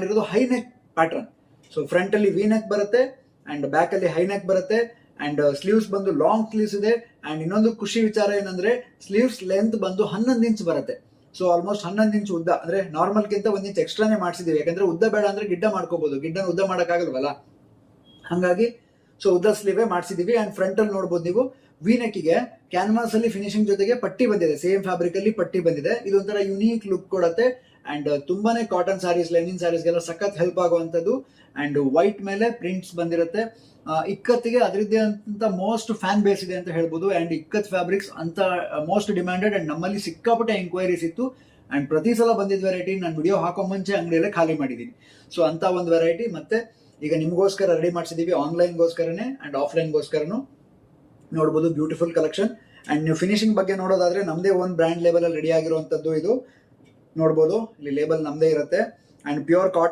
ಮಾಡಿರೋದು high neck pattern. So front ಅಲ್ಲಿ V neck ಬರುತ್ತೆ ಅಂಡ್ ಬ್ಯಾಕ್ ಅಲ್ಲಿ ಹೈ ನೆಕ್ ಬರುತ್ತೆ ಅಂಡ್ ಸ್ಲೀವ್ಸ್ ಬಂದು ಲಾಂಗ್ ಸ್ಲೀವ್ಸ್ ಇದೆ. ಅಂಡ್ ಇನ್ನೊಂದು ಖುಷಿ ವಿಚಾರ ಏನಂದ್ರೆ ಸ್ಲೀವ್ಸ್ ಲೆಂತ್ ಬಂದು 11 ಇಂಚ್ ಬರುತ್ತೆ. ಸೊ ಆಲ್ಮೋಸ್ಟ್ 11 ಇಂಚ್ ಉದ್ದ, ಅಂದ್ರೆ ನಾರ್ಮಲ್ ಗಿಂತ 1 ಇಂಚ್ ಎಕ್ಸ್ಟ್ರಾನೇ ಮಾಡಿಸಿದೀವಿ. ಯಾಕಂದ್ರೆ ಉದ್ದ ಬೇಡ ಅಂದ್ರೆ ಗಿಡ್ಡ ಮಾಡ್ಕೋಬಹುದು, ಗಿಡ್ಡನ ಉದ್ದ ಮಾಡಕ್ಕಾಗಲ್ವಲ್ಲ, ಹಂಗಾಗಿ ಸೊ ಉದ್ದ ಸ್ಲೀವೇ ಮಾಡಿಸಿದೀವಿ. ಅಂಡ್ ಫ್ರಂಟ್ ಅಲ್ಲಿ ನೋಡಬಹುದು ನೀವು ವಿ ನೆಕ್ಗೆ ಕ್ಯಾನ್ವಾಸ್ ಅಲ್ಲಿ ಫಿನಿಶಿಂಗ್ ಜೊತೆಗೆ ಪಟ್ಟಿ ಬಂದಿದೆ, ಸೇಮ್ ಫ್ಯಾಬ್ರಿಕ್ ಅಲ್ಲಿ ಪಟ್ಟಿ ಬಂದಿದೆ. ಇದೊಂಥರ ಯುನೀಕ್ ಲುಕ್ ಕೊಡುತ್ತೆ ಅಂಡ್ ತುಂಬಾನೇ ಕಾಟನ್ ಸ್ಯಾರೀಸ್, ಲೆನಿನ್ ಸ್ಯಾರೀಸ್ಗೆಲ್ಲ ಸಖತ್ ಹೆಲ್ಪ್ ಆಗುವಂತದ್ದು. ಅಂಡ್ ವೈಟ್ ಮೇಲೆ ಪ್ರಿಂಟ್ಸ್ ಬಂದಿರುತ್ತೆ. ಇಕ್ಕತ್ತಿಗೆ ಅದರದ್ದೇ ಅಂತ ಮೋಸ್ಟ್ ಫ್ಯಾನ್ ಬೇಸ್ ಇದೆ ಅಂತ ಹೇಳ್ಬೋದು. ಅಂಡ್ ಇಕ್ಕತ್ ಫ್ಯಾಬ್ರಿಕ್ಸ್ ಅಂತ ಮೋಸ್ಟ್ ಡಿಮ್ಯಾಂಡೆಡ್ ಅಂಡ್ ನಮ್ಮಲ್ಲಿ ಸಿಕ್ಕಾಪಟ್ಟೆ ಎಂಕ್ವೈರೀಸ್ ಇತ್ತು. ಅಂಡ್ ಪ್ರತಿ ಸಲ ಬಂದಿದ್ದ ವೆರೈಟಿ ನಾನು ವಿಡಿಯೋ ಹಾಕೋ ಮುಂಚೆ ಅಂಗಡಿಯಲ್ಲೇ ಖಾಲಿ ಮಾಡಿದ್ದೀನಿ. ಸೊ ಅಂತ ಒಂದು ವೆರೈಟಿ ಮತ್ತೆ ಈಗ ನಿಮಗೋಸ್ಕರ ರೆಡಿ ಮಾಡಿಸಿದೀವಿ, ಆನ್ಲೈನ್ಗೋಸ್ಕರನೇ ಅಂಡ್ ಆಫ್ಲೈನ್ಗೋಸ್ಕರನು. ನೋಡ್ಬೋದು ಬ್ಯೂಟಿಫುಲ್ ಕಲೆಕ್ಷನ್. ಅಂಡ್ ನೀವು ಫಿನಿಶಿಂಗ್ ಬಗ್ಗೆ ನೋಡೋದಾದ್ರೆ ನಮ್ದೇ ಒಂದು ಬ್ರ್ಯಾಂಡ್ ಲೇಬಲ್ ಅಲ್ಲಿ ರೆಡಿ ಆಗಿರುವಂತದ್ದು ಇದು. ನೋಡ್ಬೋದು ಇಲ್ಲಿ ಲೇಬಲ್ ನಮ್ದೇ ಇರುತ್ತೆ ಅಂಡ್ ಪ್ಯೂರ್ ಕಾಟನ್